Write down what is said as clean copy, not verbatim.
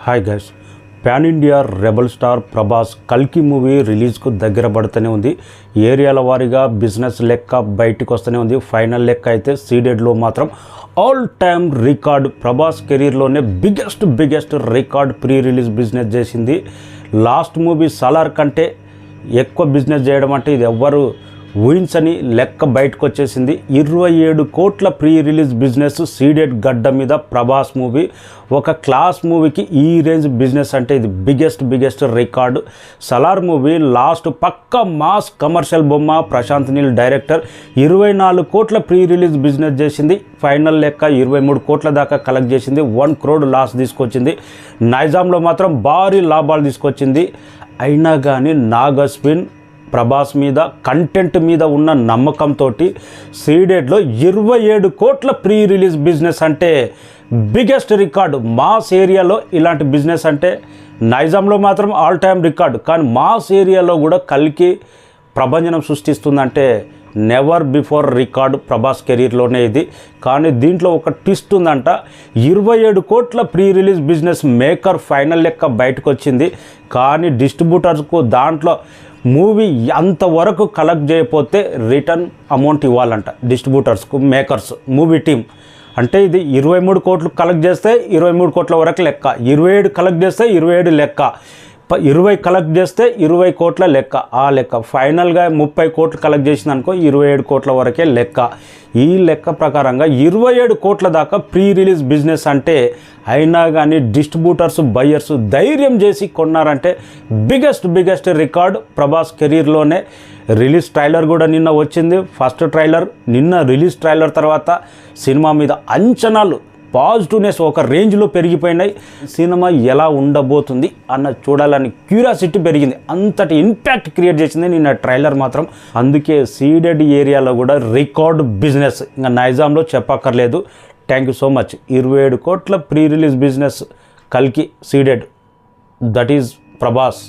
Hi guys, pan India rebel star Prabhas కల్కి movie రిలీజ్కు దగ్గర పడుతూనే ఉంది. ఏరియాల వారీగా బిజినెస్ లెక్క బయటికి వస్తూనే ఉంది. ఫైనల్ లెక్క అయితే సీడెడ్లో మాత్రం ఆల్ టైమ్ రికార్డ్ ప్రభాస్ కెరీర్లోనే biggest record pre release business చేసింది. లాస్ట్ మూవీ సలార్ కంటే ఎక్కువ బిజినెస్ చేయడం అంటే ఇది ఎవ్వరు ఊహించని లెక్క బయటకు వచ్చేసింది. 27 కోట్ల ప్రీ రిలీజ్ బిజినెస్ సీడెడ్ గడ్డ మీద ప్రభాస్ మూవీ. ఒక క్లాస్ మూవీకి ఈ రేంజ్ బిజినెస్ అంటే ఇది biggest record. Salaar movie last పక్క మాస్ కమర్షియల్ బొమ్మ. ప్రశాంత్ నీల్ డైరెక్టర్ 24 కోట్ల ప్రీ రిలీజ్ బిజినెస్ చేసింది. ఫైనల్ లెక్క 23 కోట్ల దాకా కలెక్ట్ చేసింది. 1 crore లాస్ తీసుకొచ్చింది. నైజాంలో మాత్రం భారీ లాభాలు తీసుకొచ్చింది. అయినా కానీ నాగస్విన్ ప్రభాస్ మీద కంటెంట్ మీద ఉన్న నమ్మకంతో సీడెడ్లో 27 కోట్ల ప్రీ రిలీజ్ బిజినెస్ అంటే బిగ్గెస్ట్ రికార్డు. మాస్ ఏరియాలో ఇలాంటి బిజినెస్ అంటే నైజాంలో మాత్రం ఆల్ టైమ్ రికార్డు. కానీ మాస్ ఏరియాలో కూడా కల్కి ప్రభంజనం సృష్టిస్తుందంటే నెవర్ బిఫోర్ రికార్డు ప్రభాస్ కెరీర్లోనే ఇది. కానీ దీంట్లో ఒక ట్విస్ట్ ఉందంట. 27 కోట్ల pre release business maker final లెక్క బయటకు వచ్చింది. కానీ డిస్ట్రిబ్యూటర్స్కు దాంట్లో మూవీ అంతవరకు కలెక్ట్ చేయకపోతే రిటర్న్ అమౌంట్ ఇవ్వాలంట డిస్ట్రిబ్యూటర్స్కు, మేకర్స్, మూవీ టీమ్. అంటే ఇది 23 కోట్లు కలెక్ట్ చేస్తే 23 కోట్ల వరకు లెక్క, 27 కలెక్ట్ చేస్తే 27 లెక్క, 20 కలెక్ట్ చేస్తే 20 కోట్ల లెక్క. ఆ లెక్క ఫైనల్గా 30 కోట్లు కలెక్ట్ చేసింది అనుకో 27 కోట్ల వరకే లెక్క. ఈ లెక్క ప్రకారంగా 27 కోట్ల దాకా ప్రీ రిలీజ్ బిజినెస్ అంటే అయినా కానీ డిస్ట్రిబ్యూటర్స్, బయ్యర్స్ ధైర్యం చేసి కొన్నారంటే బిగ్గెస్ట్ రికార్డ్ ప్రభాస్ కెరీర్లోనే. రిలీజ్ ట్రైలర్ కూడా నిన్న వచ్చింది. ఫస్ట్ ట్రైలర్ నిన్న రిలీజ్ ట్రైలర్ తర్వాత సినిమా మీద అంచనాలు పాజిటివ్నెస్ ఒక రేంజ్లో పెరిగిపోయినాయి. సినిమా ఎలా ఉండబోతుంది అన్న చూడాలని క్యూరియాసిటీ పెరిగింది. అంతటి ఇంపాక్ట్ క్రియేట్ చేసింది నిన్న ట్రైలర్ మాత్రం. అందుకే సీడెడ్ ఏరియాలో కూడా రికార్డ్ బిజినెస్, ఇంకా నైజాంలో చెప్పక్కర్లేదు. Thank you so much. 27 కోట్ల ప్రీ రిలీజ్ బిజినెస్ కల్కి సీడెడ్, దట్ ఈజ్ ప్రభాస్.